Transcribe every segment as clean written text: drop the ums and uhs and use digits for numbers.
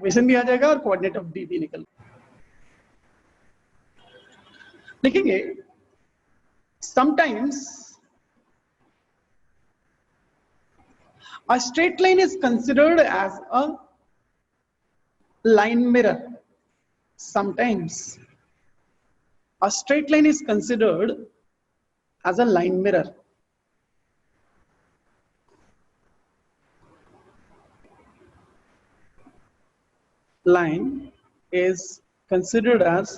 Equation भी आ जाएगा और कोऑर्डिनेट ऑफ डी भी निकल लिखेंगे। Sometimes a straight line is considered as a line mirror. Sometimes a straight line is considered as a line mirror. Line is considered as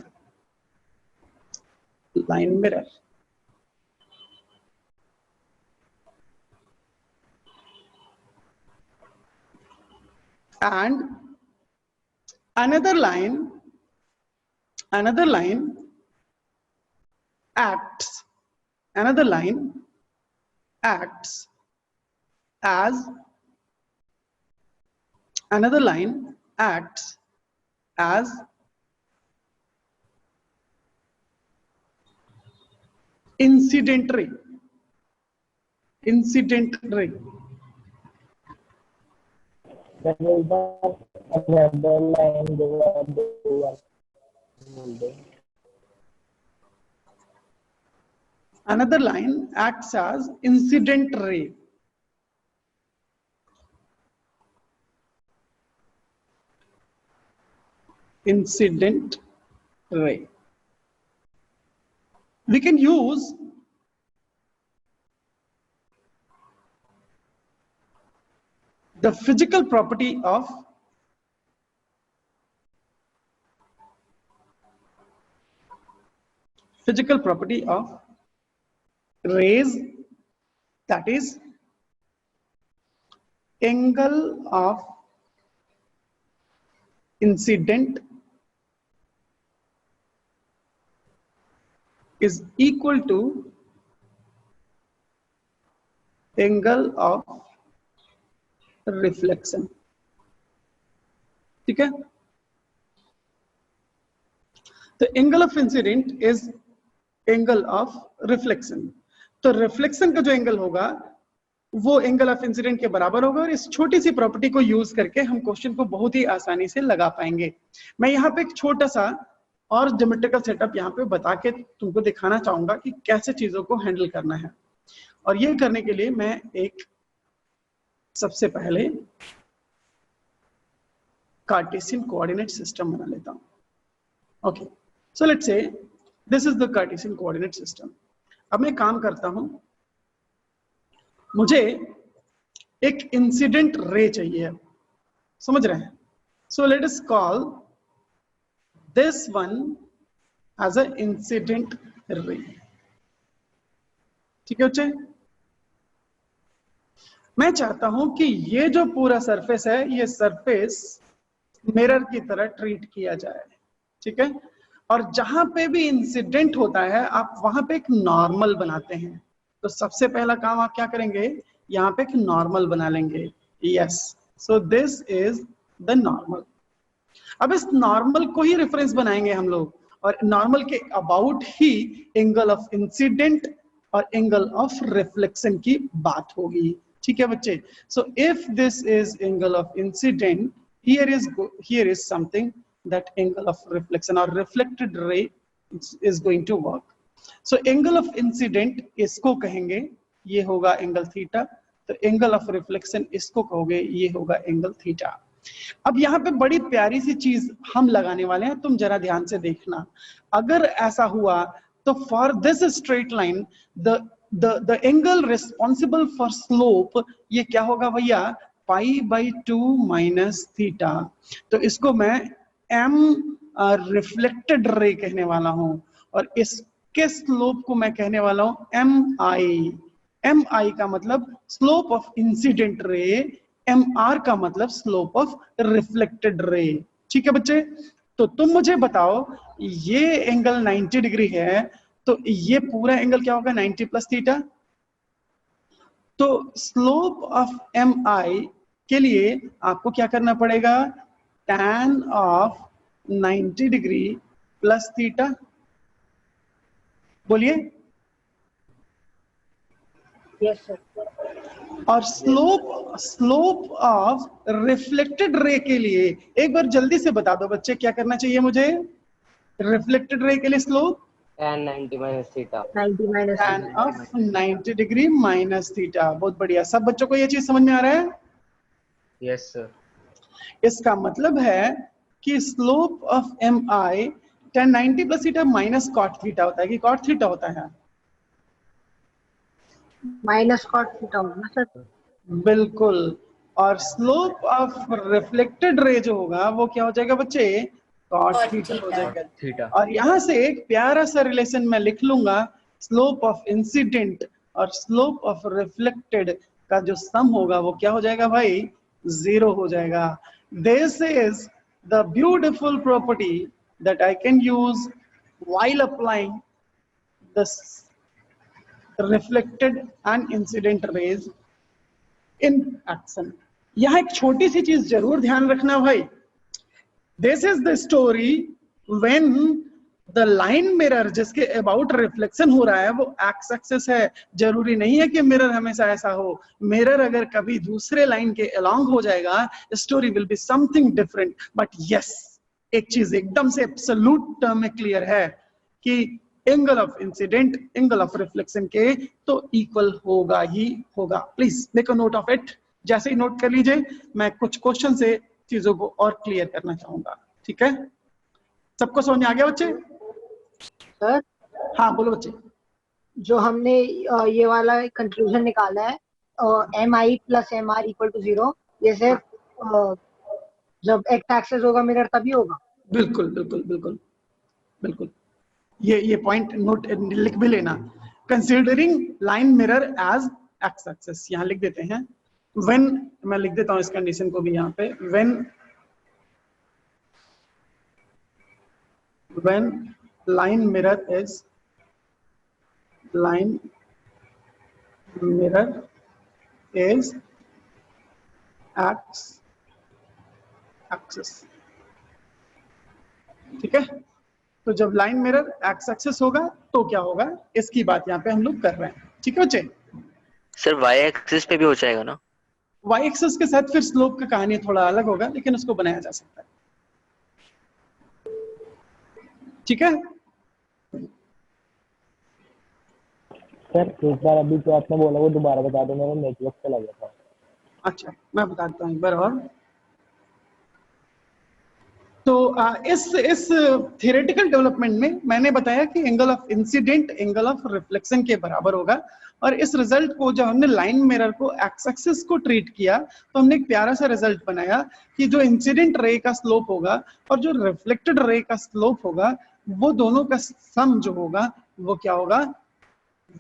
line mirror. And another line acts as incident ray. Another line acts as incident ray. Incident ray. We can use the physical property of rays, that is angle of incident is equal to angle of reflection. ठीक है, तो angle of incident is angle of reflection. तो reflection का जो angle होगा वो angle of incident के बराबर होगा और इस छोटी सी प्रॉपर्टी को यूज करके हम क्वेश्चन को बहुत ही आसानी से लगा पाएंगे। मैं यहाँ पे एक छोटा सा और ज्योमेट्रिकल सेटअप यहाँ पे बता के तुमको दिखाना चाहूंगा कि कैसे चीजों को हैंडल करना है। और ये करने के लिए मैं एक सबसे पहले कार्टेशियन कोऑर्डिनेट सिस्टम बना लेता हूं। Okay, so let's say this is the Cartesian coordinate system. अब मैं काम करता हूं, मुझे एक इंसिडेंट रे चाहिए, समझ रहे हैं? So let us call this one as a incident ray. ठीक है बच्चे, मैं चाहता हूं कि ये जो पूरा सरफेस है ये सरफेस मिरर की तरह ट्रीट किया जाए। ठीक है, और जहां पे भी इंसिडेंट होता है आप वहां पे एक नॉर्मल बनाते हैं। तो सबसे पहला काम आप क्या करेंगे, यहाँ पे एक नॉर्मल बना लेंगे। Yes, so this is the normal. अब इस नॉर्मल को ही रेफरेंस बनाएंगे हम लोग, और नॉर्मल के about he angle of incident और एंगल ऑफ रिफ्लेक्शन की बात होगी। ठीक है बच्चे, so if this is angle of incident, here is something that angle of reflection or reflected ray is going to work. So angle of incident इसको कहेंगे ये होगा एंगल थीटा, तो एंगल ऑफ रिफ्लेक्शन इसको कहोगे ये होगा एंगल थीटा। अब यहाँ पे बड़ी प्यारी सी चीज हम लगाने वाले हैं, तुम जरा ध्यान से देखना। अगर ऐसा हुआ तो for this straight line the angle responsible for slope ये क्या होगा भैया, पाई बाई 2 माइनस थीटा। तो इसको मैं एम रिफ्लेक्टेड रे कहने वाला हूं और इसके स्लोप को मैं कहने वाला हूं एम आई। एम आई का मतलब slope of incident ray, M R का मतलब स्लोप ऑफ रिफ्लेक्टेड रे। ठीक है बच्चे, तो तुम मुझे बताओ ये एंगल 90 डिग्री है, तो ये पूरा एंगल क्या होगा, 90 प्लस थीटा। तो स्लोप ऑफ एम आई के लिए आपको क्या करना पड़ेगा, tan of 90 degree plus theta. बोलिए। Yes sir. और स्लोप ऑफ रिफ्लेक्टेड रे के लिए एक बार जल्दी से बता दो बच्चे, क्या करना चाहिए मुझे? रिफ्लेक्टेड रे के लिए slope tan 90 minus theta, tan of 90 degree minus theta. बहुत बढ़िया, सब बच्चों को ये चीज समझ में आ रहा है? Yes sir. इसका मतलब है कि slope of M I tan 90 plus theta minus cot theta होता है कि कॉट थीटा होता है? माइनस कॉट थीटा होगा सर। बिल्कुल। और स्लोप ऑफ रिफ्लेक्टेड रे जो होगा वो क्या हो जाएगा बच्चे? कॉट थीटा हो जाएगा। थीटा। और यहां से एक प्यारा सा रिलेशन मैं लिख लूंगा, स्लोप ऑफ इंसिडेंट और स्लोप ऑफ रिफ्लेक्टेड का जो सम होगा वो क्या हो जाएगा भाई? 0 हो जाएगा। This is the beautiful property that I can use while applying the reflected and incident raise in action. यहां एक छोटी सी चीज जरूर ध्यान रखना भाई, this is the story when the line mirror जिसके अबाउट रिफ्लेक्शन हो रहा है वो एक्स एक्सिस है। जरूरी नहीं है कि मिरर हमेशा ऐसा हो, मिरर अगर कभी दूसरे लाइन के अलोंग हो जाएगा story will be something different. But yes, एक चीज एकदम से एब्सोल्यूट टर्म में क्लियर है कि angle of incident angle of reflection के तो इक्वल होगा ही होगा। Please make a note of it. जैसे ही नोट कर लीजिए, मैं कुछ क्वेश्चन से चीजों को और क्लियर करना चाहूंगा। ठीक है, सबको समझ में आ गया बच्चे? सर हाँ बोलो बच्चे। जो हमने ये वाला कंक्लूजन निकाला है M I plus M R equal to 0, ये सिर्फ जब एक्स एक्सिस होगा मिरर तभी होगा। बिल्कुल बिल्कुल बिल्कुल बिल्कुल, ये पॉइंट नोट लिख भी लेना। Considering line mirror as X axis, यहां लिख देते हैं व्हेन, मैं लिख देता हूं इस कंडीशन को भी यहां पे, when line mirror is x axis. ठीक है, तो जब लाइन मिरर एक्स एक्सिस होगा तो क्या होगा, इसकी बात यहाँ पे हम लोग कर रहे हैं। ठीक है बच्चे? सर वाई एक्सिस पे भी हो जाएगा ना? वाई एक्सिस के साथ फिर स्लोप का कहानी थोड़ा अलग होगा, लेकिन उसको बनाया जा सकता है। ठीक है सर एक बार अभी जो आपने बोला वो दोबारा बता दो, मेरा नेटवर्क चला गया था। अच्छा, मैं बता देता हूँ एक बार और। तो इस थियोरेटिकल डेवलपमेंट में मैंने बताया कि angle of incident angle of reflection के बराबर होगा। और इस रिजल्ट को जब हमने लाइन मिरर को एक्स एक्सिस को ट्रीट किया तो हमने एक प्यारा सा रिजल्ट बनाया कि जो इंसिडेंट रे का स्लोप होगा और जो रिफ्लेक्टेड रे का स्लोप होगा वो दोनों का सम जो होगा वो क्या होगा?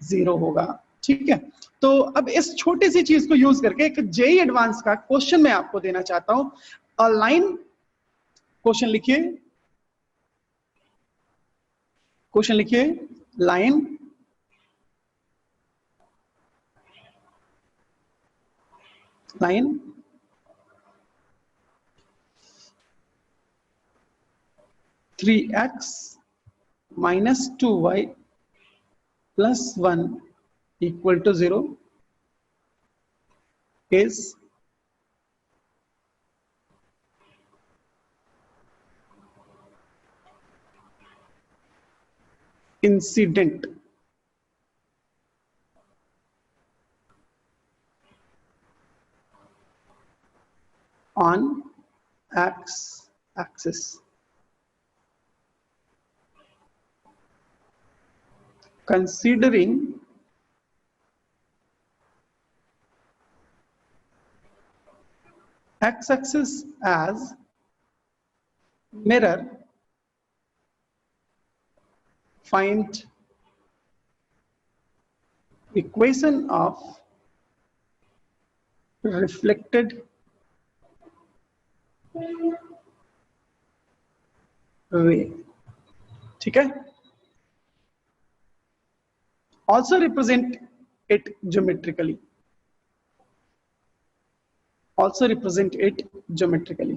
0 होगा। ठीक है, तो अब इस छोटी सी चीज को यूज करके एक जेईई एडवांस का क्वेश्चन मैं आपको देना चाहता हूं। अ लाइन, क्वेश्चन लिखिए, क्वेश्चन लिखिए, line line 3x minus 2y plus 1 equal to 0 is incident on x axis. Considering x axis as mirror, find equation of reflected ray. ठीक है, also represent it geometrically, also represent it geometrically.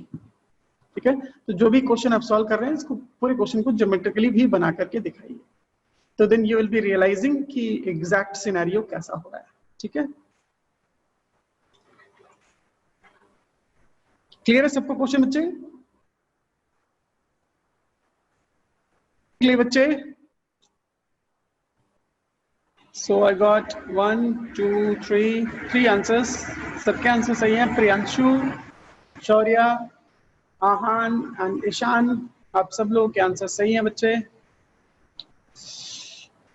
ठीक है, तो जो भी question आप solve कर रहे हैं इसको पूरे क्वेश्चन को ज्योमेट्रिकली भी बना करके दिखाइए, तो then you will be realising कि एग्जैक्ट सिनेरियो कैसा हो रहा है। ठीक है, क्लियर है सबको क्वेश्चन बच्चे? क्लियर बच्चे? So I got 1, 2, 3 answers. सबके आंसर सही हैं। प्रियांशु, शौर्या, आहान एंड ईशान, आप सब लोगों के आंसर सही हैं बच्चे।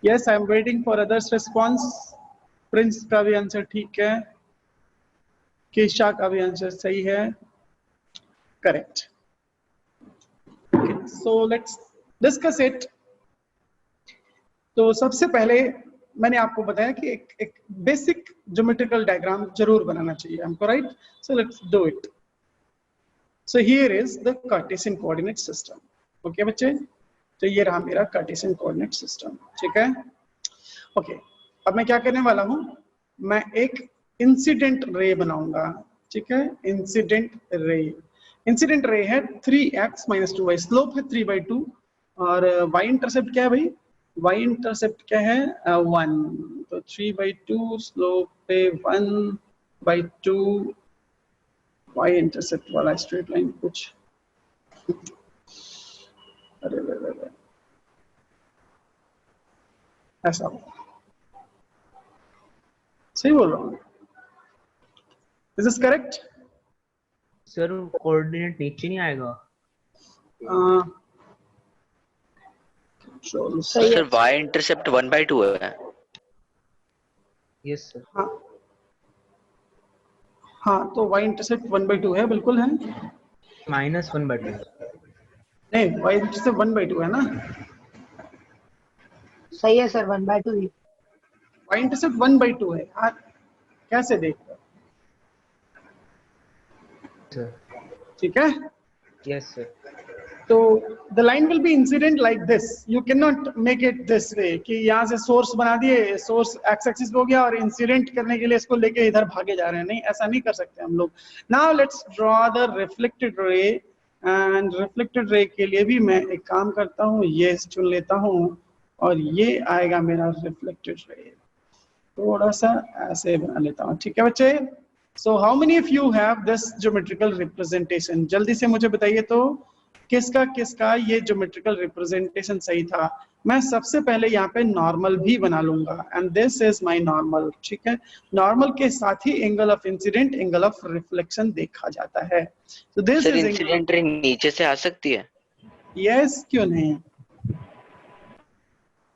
Yes, I am waiting for others response. Prince का भी आंसर ठीक है, केशा का भी आंसर सही है, correct. So let's discuss it. तो सबसे पहले मैंने आपको बताया कि एक बेसिक ज्योमेट्रिकल डायग्राम जरूर बनाना चाहिए हमको, right? So let's do it. So here is the Cartesian coordinate system. Okay बच्चे, तो ये रहा मेरा कार्टेशियन कोऑर्डिनेट सिस्टम, ठीक है? ओके, अब मैं क्या करने वाला हूं, मैं एक इंसिडेंट रे बनाऊंगा, ठीक है? इंसिडेंट रे है 3x - 2y, स्लोप है 3/2 और y इंटरसेप्ट क्या है भाई? y इंटरसेप्ट क्या है? 1। तो 3/2 स्लोप पे 1/2 y इंटरसेप्ट वाला स्ट्रेट लाइन कुछ, अरे ऐसा सही बोल रहा हूँ? Is this correct? Sir coordinate नीचे नहीं आएगा? सर y इंटरसेप्ट 1/2 है। Yes sir. हाँ, तो y इंटरसेप्ट 1/2 है, बिल्कुल है। -1/2 नहीं, y इंटरसेप्ट 1/2 है ना? सही है सर, 1/2 ही। y इंटरसेप्ट 1/2 है। हाँ, कैसे देख रहे हो? सर। ठीक है? Yes sir. तो the line will be incident like this. You cannot make it this way कि यहाँ से सोर्स बना दिए, सोर्स एक्स एक्सिस हो गया और इंसिडेंट करने के लिए इसको लेके इधर भागे जा रहे हैं। नहीं, ऐसा नहीं कर सकते हम लोग। Now let's draw the reflected ray, and reflected ray के लिए भी मैं एक काम करता हूँ, ये चुन लेता हूँ और ये आएगा मेरा reflected ray। थोड़ा सा ऐसे बना लेता हूँ, ठीक है बच्चे? So how many of you have this geometrical representation? जल्दी से मुझे बताइए तो किसका किसका ये ज्योमेट्रिकल रिप्रेजेंटेशन सही था। मैं सबसे पहले यहाँ पे नॉर्मल भी बना लूंगा, and this is my normal, ठीक है? नॉर्मल के साथ ही angle of incident, angle of reflection देखा जाता है। तो दिस इज इंसिडेंट रे नीचे से आ सकती है? यस, क्यों नहीं,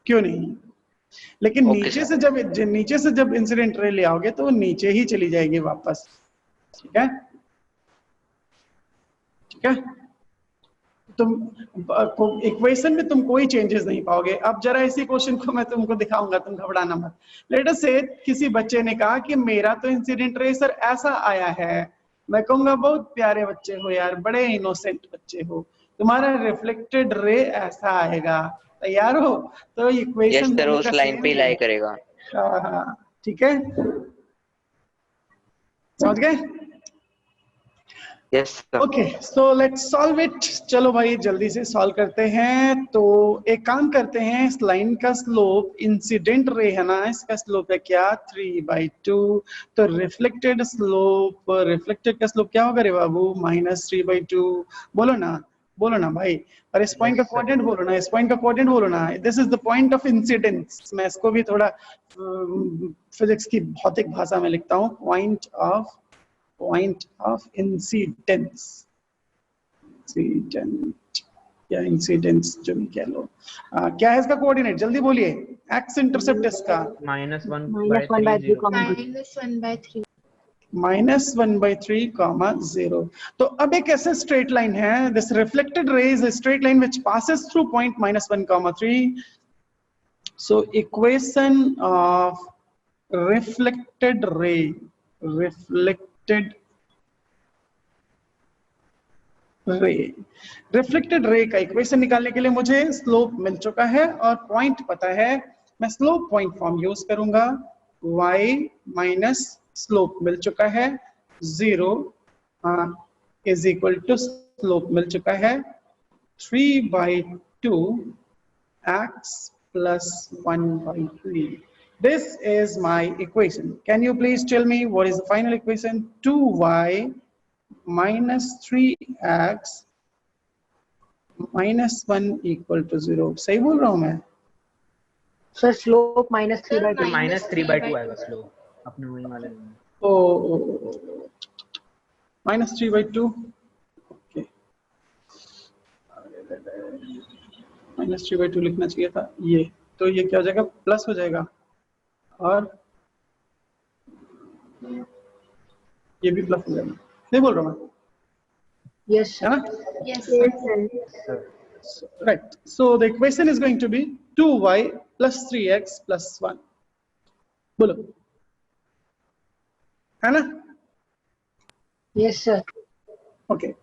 क्यों नहीं? लेकिन नीचे से जब इंसिडेंट रे ले आओगे तो नीचे ही चली जाएगी वापस, ठीक है? ठीक है, तुम इक्वेशन में तुम कोई चेंजेस नहीं पाओगे। अब जरा इसी क्वेश्चन को मैं तुमको दिखाऊंगा, तुम घबराना मत। लेट अस से किसी बच्चे ने कहा कि मेरा तो इंसिडेंट रे सर ऐसा आया है। मैं कहूंगा बहुत प्यारे बच्चे हो यार, बड़े इनोसेंट बच्चे हो, तुम्हारा रिफ्लेक्टेड रे ऐसा आएगा। तैयार हो? तो इक्वेशन यस सर, उस लाइन पे ही लाई करेगा। हाँ, ठीक है, समझ गए? Yes sir. Okay, so let's solve it. चलो भाई जल्दी से सॉल्व करते हैं। तो एक काम करते हैं, इस लाइन का स्लोप इंसिडेंट रे है ना, इसका स्लोप है क्या? 3/2। तो रिफ्लेक्टेड का स्लोप क्या होगा रे बाबू? -3/2। बोलो ना, बोलो ना भाई। और इस पॉइंट का कोऑर्डिनेट बोलो ना, इस पॉइंट का कोऑर्डिनेट बोलो ना। This is the point of incidence. मैं इसको भी थोड़ा फिजिक्स की भौतिक भाषा में लिखता हूँ, पॉइंट ऑफ इंसिडेंस या इंसिडेंस जो भी कह लो। क्या है इसका कोऑर्डिनेट? जल्दी बोलिए। एक्स इंटरसेप्ट इसका -1/3 -1/3, तो अब एक ऐसा स्ट्रेट लाइन है, this reflected ray is a straight line which passes through point -1, 3. So equation of reflected ray का इक्वेशन निकालने के लिए मुझे स्लोप मिल चुका है और पॉइंट पता है। मैं स्लोप पॉइंट फॉर्म यूज करूंगा, y माइनस स्लोप मिल चुका है 0 इज इक्वल टू स्लोप मिल चुका है 3/2 x plus 1/3. This is my equation. Can you please tell me what is the final equation? 2y -3x -1 equal to 0। सही बोल रहा हूं मैं? Sir slope -3/2। फिर -3/2 आएगा स्लोप अपने वही वाले में। ओ -3/2। ओके, -3/2 लिखना चाहिए था ये। तो ये क्या हो जाएगा, प्लस हो जाएगा, और ये भी प्लस हो जाएगा। नहीं बोल रहा मैं, यस है सर। ना? Yes sir. Sir Right. So the equation is going to be 2y plus 3x plus 1. बोलो, है ना? Yes sir. ओके,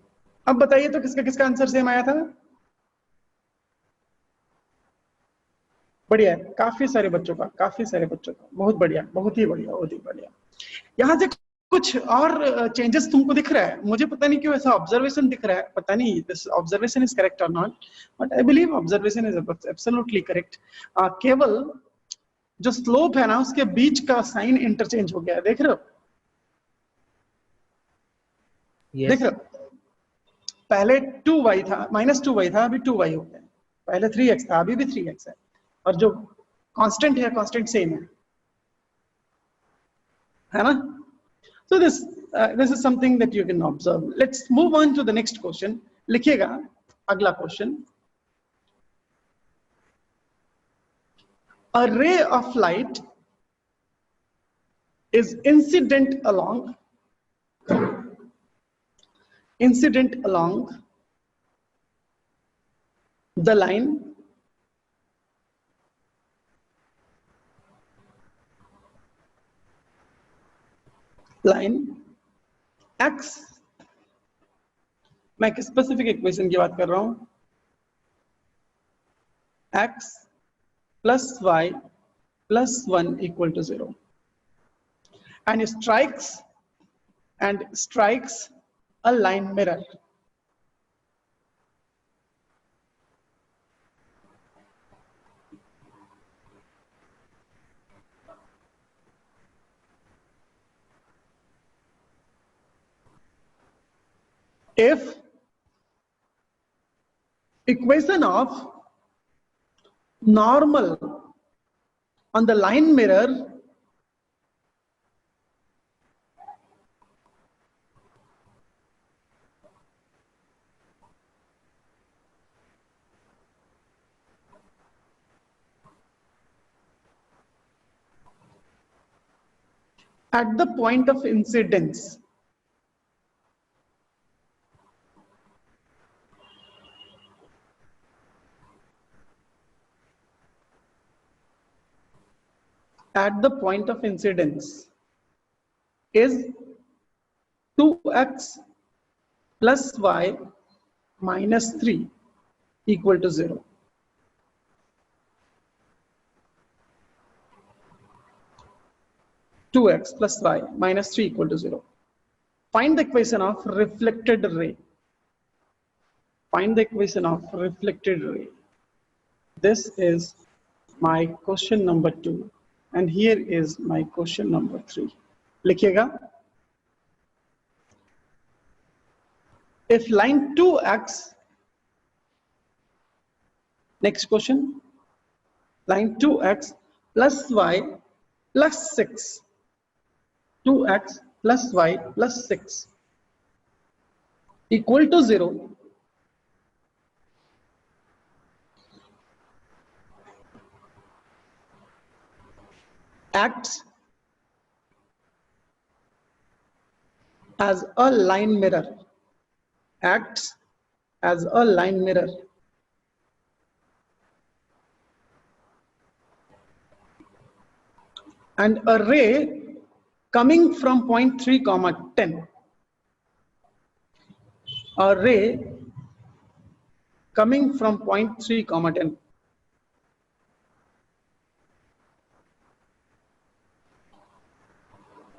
अब बताइए तो किसका किसका आंसर सेम आया था? बढ़िया है, काफी सारे बच्चों का, काफी सारे बच्चों का, बहुत बढ़िया, बहुत ही बढ़िया, बहुत ही बढ़िया। यहाँ से कुछ और चेंजेस तुमको दिख रहा है, मुझे पता नहीं क्यों ऐसा ऑब्जर्वेशन दिख रहा है, पता नहीं दिस ऑब्जर्वेशन इज करेक्ट और not, but I believe observation is absolutely correct. केवल जो स्लोप है ना, उसके बीच का साइन इंटरचेंज हो गया है, देख रहे हो? यस देख रहे हो? पहले 2y था, -2y था, अभी 2y हो गया। पहले 3x था, अभी भी 3x है, और जो कांस्टेंट है, कांस्टेंट सेम है ना? So this is something that you can observe. Let's move on to the next question. लिखिएगा अगला question. A ray of light is incident along the line x। मैं एक स्पेसिफिक इक्वेशन की बात कर रहा हूं, x plus y plus 1 equal to 0, and strikes a line mirror. If equation of normal on the line mirror at the point of incidence is 2x plus y minus 3 equal to 0. (2x plus y minus 3 equal to 0). Find the equation of reflected ray. Find the equation of reflected ray. This is my question number 2, and here is my question number 3. लिखिएगा, if line 2x, next question, line 2x plus y plus 6, 2x plus y plus 6 equal to 0, acts as a line mirror, acts as a line mirror, and a ray coming from point 3 comma 10, a ray coming from point 3 comma 10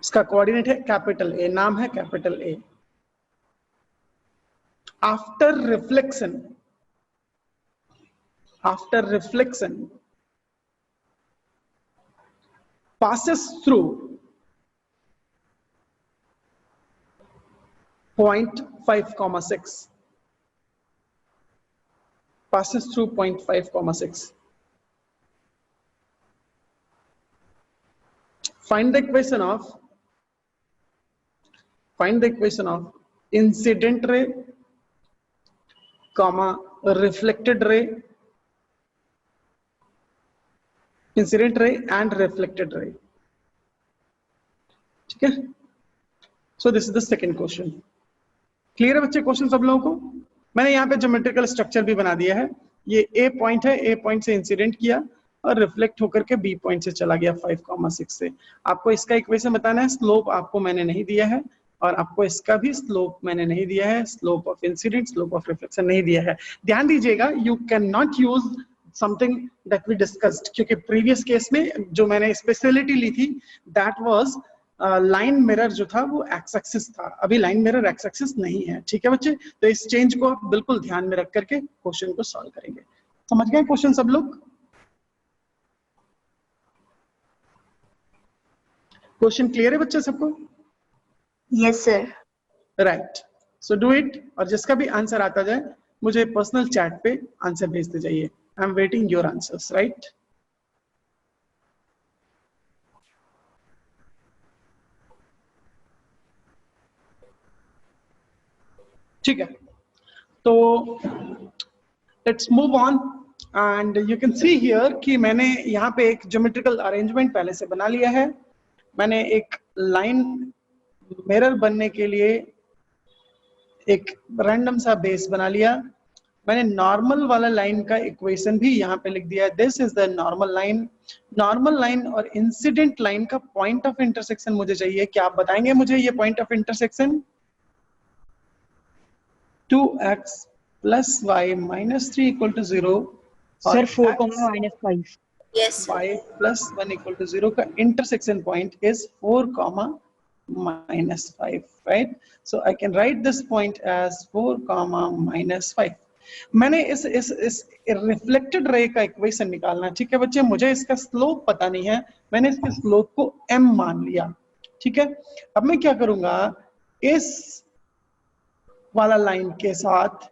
इसका coordinate है capital A, नाम है capital A. After reflection passes through 0.5, 6 passes through 0.5, 6. Find the equation of incident ray, comma reflected ray, incident ray and reflected ray. ठीक है? So this is the second question. Clear है बच्चे question सब लोगों को? मैंने यहाँ पे ज्योमेट्रिकल स्ट्रक्चर भी बना दिया है. ये ए पॉइंट है, ए पॉइंट से इंसिडेंट किया और रिफ्लेक्ट होकर के बी पॉइंट से चला गया 5, 6 से. आपको इसका इक्वेशन बताना है. स्लोप आपको मैंने नहीं दिया है और आपको इसका भी स्लोप मैंने नहीं दिया है. Slope of incident, slope of reflection नहीं दिया है. ध्यान दीजिएगा, you can not use something that we discussed, क्योंकि प्रीवियस केस में जो मैंने स्पेशलिटी ली थी दैट वाज लाइन मिरर जो था वो एक्स एक्सिस था. अभी लाइन मिरर एक्स एक्सिस नहीं है. ठीक है बच्चे? तो इस चेंज को आप बिल्कुल ध्यान में रख करके क्वेश्चन को सॉल्व करेंगे. समझ गए क्वेश्चन सब लोग? क्वेश्चन क्लियर है बच्चे सबको? Yes sir. Right. So do it. और जिसका भी आंसर आता जाए मुझे पर्सनल चैट पे आंसर भेजते जाइए. I am waiting your answers. Right? ठीक है, तो let's move on and you can see here कि मैंने यहाँ पे एक ज्योमेट्रिकल अरेंजमेंट पहले से बना लिया है. मैंने एक लाइन मिरर बनने के लिए एक रैंडम सा बेस बना लिया. मैंने नॉर्मल वाला लाइन का इक्वेशन भी यहाँ पे लिख दिया. This is the normal line. Normal line और इंसिडेंट लाइन का पॉइंट ऑफ इंटरसेक्शन मुझे चाहिए. क्या आप बताएंगे मुझे ये point of intersection? 2x plus y minus 3 equal to 0. Sir 4, -5. Yes. y plus 1 equal to 0 का intersection point is 4, -5, right? So I can write this point as 4, -5. मैंने इस रिफ्लेक्टेड रे का इक्वेशन निकालना. ठीक है बच्चे? मुझे इसका स्लोप पता नहीं है. मैंने इसके स्लोप को m मान लिया. ठीक है? अब मैं क्या करूंगा, इस वाला लाइन के साथ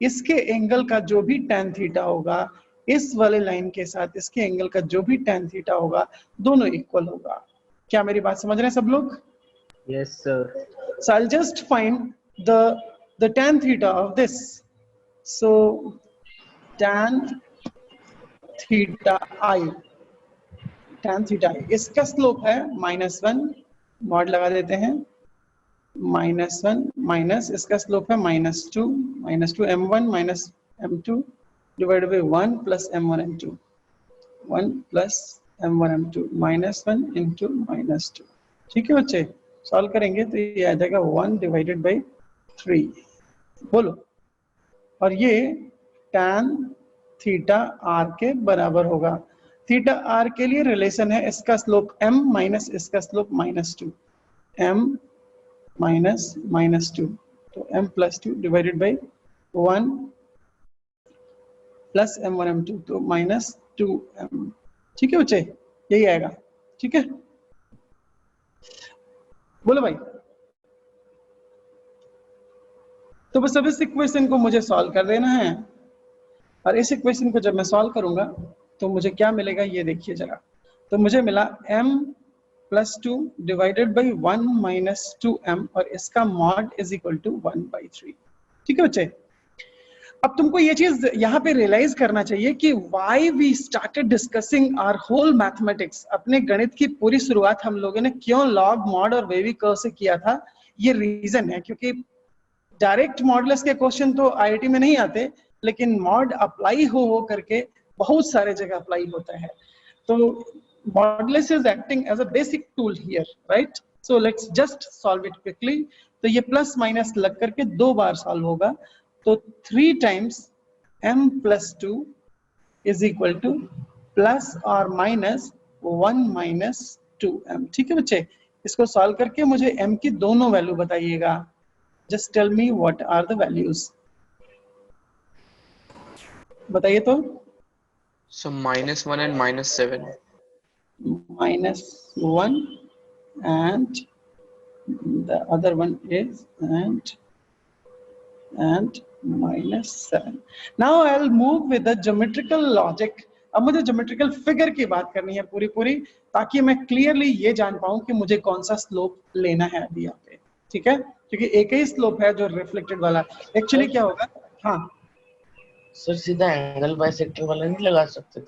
इसके एंगल का जो भी tan थीटा होगा, इस वाले लाइन के साथ इसके एंगल का जो भी tan थीटा होगा, दोनों इक्वल होगा. क्या मेरी बात समझ रहे हैं सब लोग? Yes, sir. So I'll just find the tan theta of this. So tan theta I, इसका स्लोप है -1, मॉड लगा देते हैं, -1 माइनस इसका स्लोप है -2 m1 minus m2 divide by 1 plus m1 m2, 1 plus m1 m2 -1 into -2. ठीक है बच्चे? सॉल्व करेंगे तो ये आ जाएगा 1 डिवाइडेड बाय 3. बोलो. और ये tan थीटा r के बराबर होगा. थीटा r के लिए रिलेशन है इसका स्लोप m माइनस इसका स्लोप -2, m माइनस -2, तो m plus 2 divided by 1 plus m1 m2, तो -2m. ठीक है बच्चे? यही आएगा. ठीक है? बोलो भाई. तो बस अब इस इक्वेशन को मुझे सॉल्व कर देना है और इस इक्वेशन को जब मैं सॉल्व करूंगा तो मुझे क्या मिलेगा ये देखिए जरा. तो मुझे मिला m plus 2 divided by 1 minus 2m और इसका मॉड इज इक्वल टू 1/3. ठीक है बच्चे? अब तुमको ये चीज यहाँ पे रियलाइज करना चाहिए कि why we started discussing our whole mathematics. अपने गणित की पूरी शुरुआत हम लोगों ने क्यों लॉग, मॉड और वेवी कर्व से किया था. ये रीजन है क्योंकि डायरेक्ट मॉडुलस के क्वेश्चन तो आईआईटी में नहीं आते, लेकिन मॉड अप्लाई हो करके बहुत सारे जगह अप्लाई होता है. तो modulus is acting as a basic tool here, right? So let's just solve it quickly. तो ये प्लस माइनस लग करके 2 बार सॉल्व होगा. तो 3 times m plus 2 is equal to plus और माइनस 1 minus 2m. ठीक है बच्चे? इसको सॉल्व करके मुझे m की दोनों वैल्यू बताइएगा. Just tell me what are the values. बताइए तो. So -1 and -7. -1 and the other one is and and -7. Now I'll move with the geometrical logic. अब मुझे ज्योमेट्रिकल फिगर की बात करनी है पूरी पूरी, ताकि मैं क्लियरली ये जान पाऊं कि मुझे कौन सा स्लोप लेना है अभी यहाँ पे, ठीक है, क्योंकि एक ही स्लोप है जो रिफ्लेक्टेड वाला। एक्चुअली क्या होगा, हाँ सर सीधा एंगल बाइसेक्टर वाला नहीं लगा सकते थे?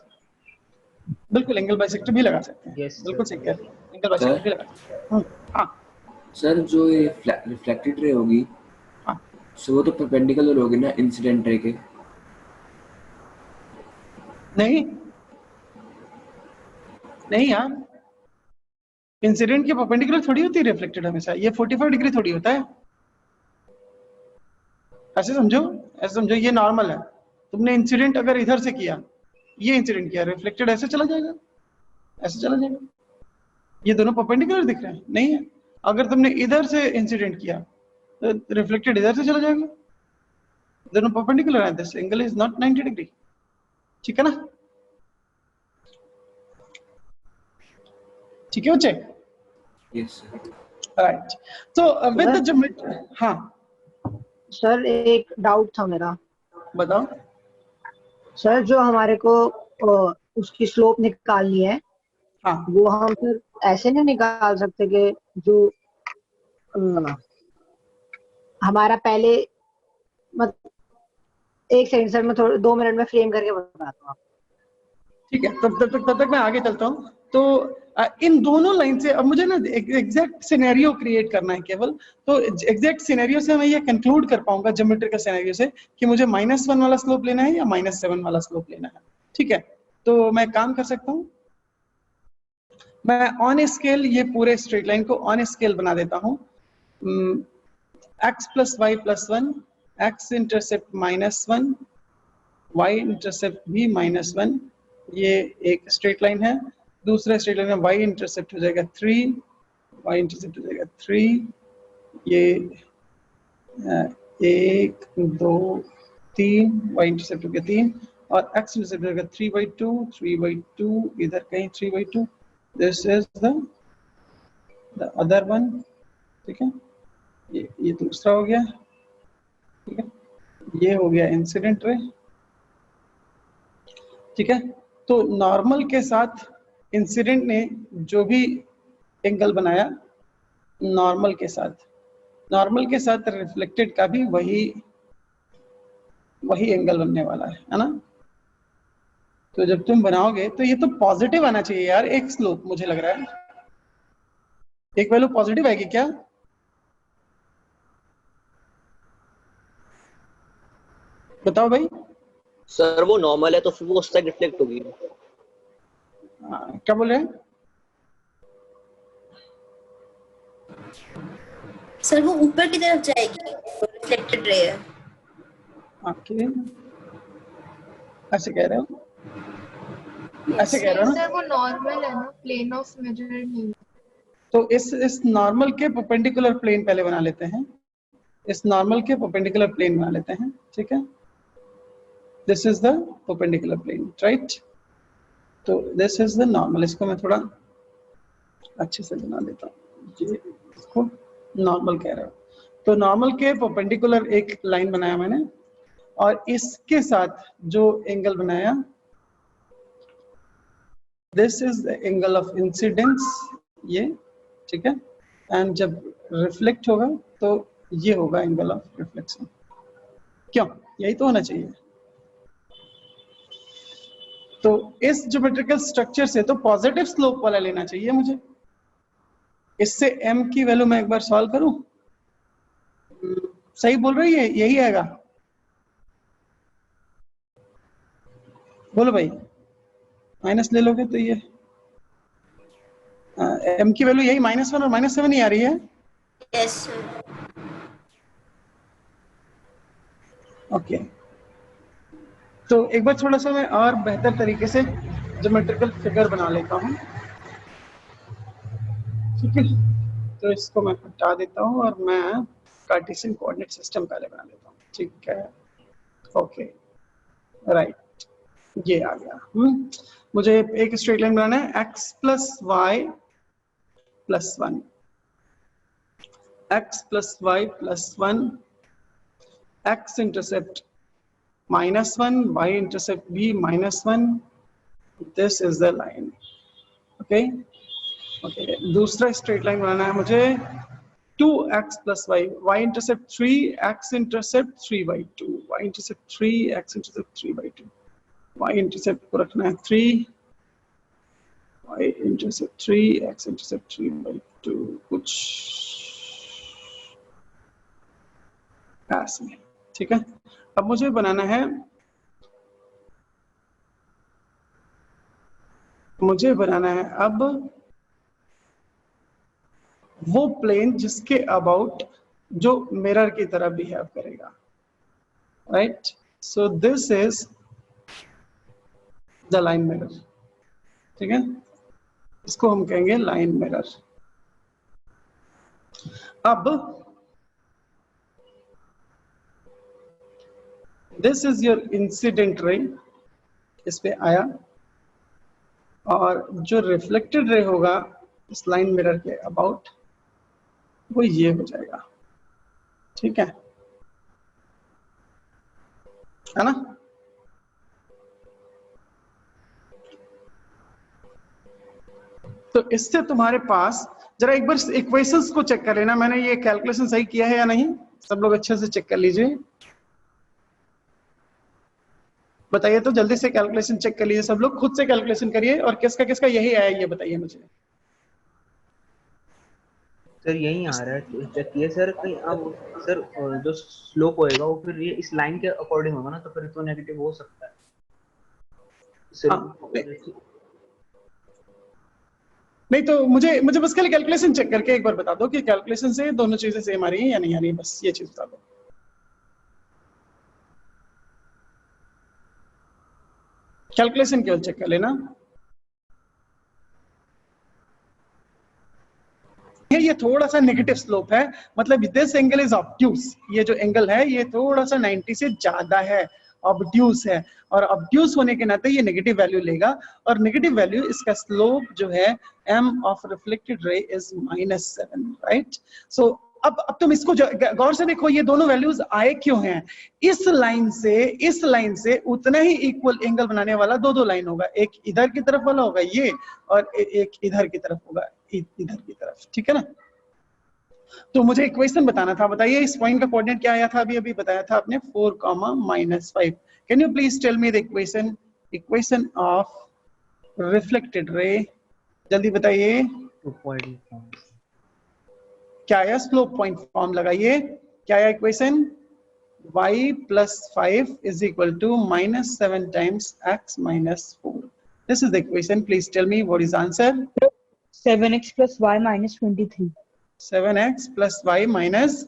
बिल्कुल एंगल बाइसेक्टर भी लगा सकते हैं, Yes, बिल्कुल sir. सही कह रहे हैं, एंगल बाइसेक्टर भी लगा सकते हैं। हाँ सर जो ये रिफ्लेक्टेड रे होगी, हाँ सो वो तो परपेंडिकुलर होगी ना इंसिडेंट रे के? नहीं नहीं यार, इंसिडेंट के परपेंडिकुलर थोड़ी होती है रिफ्लेक्टेड हमेशा, ये 45 डिग्री थोड़ी होता है। ऐसे समझो ये नॉर्मल है, तुमने इंसिडेंट अगर इधर से किया, ये इंसिडेंट किया, रिफ्लेक्टेड ऐसे चला जाएगा, ऐसे चला जाएगा। ये दोनों परपेंडिकुलर दिख रहे हैं, नहीं है। अगर तुमने इधर से इंसिडेंट किया तो रिफ्लेक्टेड इधर से चला जाएगा, दोनों परपेंडिकुलर है, this angle is not 90 degree, ठीक है ना, ठीक है बच्चे? Yes sir. राइट, तो विद द ज्योमेट्री, हाँ सर एक डाउट था मेरा। बताओ। सर जो हमारे को उसकी स्लोप निकालनी है, हाँ वो हम फिर ऐसे नहीं निकाल सकते कि जो हमारा पहले, मतलब एक सेकंड सर, मैं थोड़ा 2 मिनट में फ्रेम करके बताता हूँ। ठीक है, तब तक मैं आगे चलता हूँ। तो इन दोनों लाइन से अब मुझे ना एग्जैक्ट सिनेरियो क्रिएट करना है केवल, तो एग्जैक्ट सिनेरियो से मैं ये कंक्लूड कर पाऊंगा ज्योमेट्रिकल सिनेरियो से कि मुझे -1 वाला स्लोप लेना है या -7 वाला स्लोप लेना है, ठीक है। तो मैं काम कर सकता हूँ, मैं ऑन स्केल ये पूरे स्ट्रेट लाइन को ऑन स्केल बना देता हूँ। x + y + 1, x intercept -1, y intercept भी -1, ये एक स्ट्रेट लाइन है। दूसरा स्ट्रेट लाइन में y इंटरसेप्ट हो जाएगा 3, y इंटरसेप्ट हो जाएगा 3, ये 1 2 3, y इंटरसेप्ट हो गया 3, और x इंटरसेप्ट हो जाएगा 3/2, इधर कहीं 3/2। This is the other one, ठीक है, ये दूसरा हो गया, ठीक है, ये हो गया इंसिडेंट रे, ठीक है। तो नॉर्मल के साथ इंसिडेंट ने जो भी एंगल बनाया, नॉर्मल के साथ रिफ्लेक्टेड का भी वही एंगल बनने वाला है ना। तो जब तुम बनाओगे तो ये तो पॉजिटिव आना चाहिए यार, एक स्लोप मुझे लग रहा है, एक वैल्यू पॉजिटिव आएगी क्या? बताओ भाई। सर वो नॉर्मल है तो फिर वो उस तक रिफ्लेक्ट होगी। क्या बोल रहे हैं सर? वो ऊपर की तरफ जाएगी, रिफ्लेक्टेड रे है। ओके, ऐसे कह रहे हो, ऐसे कह रहे हो ना? सर वो नॉर्मल है ना, प्लेन ऑफ मेजर नहीं। तो इस नॉर्मल के परपेंडिकुलर प्लेन पहले बना लेते हैं, इस नॉर्मल के परपेंडिकुलर प्लेन बना लेते हैं, ठीक है। This is the perpendicular plane, right. तो दिस इज द नॉर्मल, इसको मैं थोड़ा अच्छे से बना देता हूँ, इसको नॉर्मल कह रहा हूँ। तो नॉर्मल के परपेंडिकुलर एक लाइन बनाया मैंने, और इसके साथ जो एंगल बनाया, this is the angle of incidence, ये, ठीक है। एंड जब रिफ्लेक्ट होगा तो ये होगा एंगल ऑफ रिफ्लेक्शन। क्यों? यही तो होना चाहिए। तो इस ज्योमेट्रिकल स्ट्रक्चर से तो पॉजिटिव स्लोप वाला लेना चाहिए मुझे। इससे m की वैल्यू मैं एक बार सॉल्व करूं, सही बोल रही है, यही आएगा? बोलो भाई, माइनस ले लोगे तो ये m की वैल्यू यही -1 और -7 ही आ रही है। Yes sir. ओके, तो एक बार थोड़ा सा मैं और बेहतर तरीके से ज्योमेट्रिकल फिगर बना लेता हूँ, ठीक है। तो इसको मैं हटा देता हूँ और मैं कार्टेशियन कोऑर्डिनेट सिस्टम पहले बना लेता हूँ, ठीक है। ओके, राइट, ये आ गया। मुझे एक स्ट्रेट लाइन बनाना है, x + y + 1, x + y + 1, x intercept -1, y intercept भी -1. This is the line. Okay. Okay. दूसरा स्ट्रेट लाइन बनाना है मुझे. 2x plus y, y intercept 3, x intercept 3/2, y intercept 3, x intercept 3/2, y intercept को रखना है 3, y intercept 3, x intercept 3/2, कुछ ऐसे. ठीक है. अब मुझे बनाना है, अब वो प्लेन जिसके अबाउट जो मिरर की तरह बिहेव करेगा. Right. So this is the line mirror. ठीक है. इसको हम कहेंगे लाइन मिरर. अब this is your incident ray. इस पे आया और जो रिफ्लेक्टेड रे होगा इस लाइन मिरर के अबाउट वो ये हो जाएगा. ठीक है ना. तो इससे तुम्हारे पास जरा एक बार इक्वेशंस को चेक कर लेना. मैंने ये कैलकुलेशन सही किया है या नहीं, सब लोग अच्छे से चेक कर लीजिए. बताइए तो जल्दी से कैलकुलेशन चेक कर लीजिए. सब लोग खुद से कैलकुलेशन करिए और किसका किसका यही आया ये बताइए मुझे. सर यही आ रहा है. चेक किए सर. कहीं अब सर जो स्लोप होएगा वो फिर ये इस लाइन के अकॉर्डिंग होगा ना, तो फिर तो नेगेटिव हो सकता है सर. नहीं तो मुझे बस खाली कैलकुलेशन चेक करके एक बार बता दो कि कैलकुलेशन से दोनों चीजें सेम आ रही हैं या नहीं आ रही है. बस ये चीज बता दो. कैलकुलेशन केवल चेक कर लेना. ये थोड़ा सा नेगेटिव स्लोप है, मतलब दिस एंगल इज ऑब्ट्यूज. ये जो एंगल है ये थोड़ा सा 90 से ज्यादा है, ऑब्ट्यूज है. और ऑब्ट्यूज होने के नाते ये नेगेटिव वैल्यू लेगा. और नेगेटिव वैल्यू इसका स्लोप जो है m of reflected ray is -7. Right. So अब तुम इसको गौर से देखो, ये दोनों वैल्यूज आए क्यों हैं. इस लाइन से उतना ही इक्वल एंगल बनाने वाला दो लाइन होगा. एक इधर की तरफ वाला होगा ये, और एक इधर की तरफ होगा इधर की तरफ. ठीक है ना. तो मुझे इक्वेशन बताना था. बताइए इस पॉइंट का कोऑर्डिनेट क्या आया था. अभी बताया था आपने 4, -5. Can you please tell me the equation of reflected ray. जल्दी बताइए क्या आया. स्लोप पॉइंट फॉर्म लगाइए. क्या आया equation. y plus 5 is equal to -7 times x minus 4. This is the equation. Please tell me what is the answer. 7x plus y minus 23. 7x plus y minus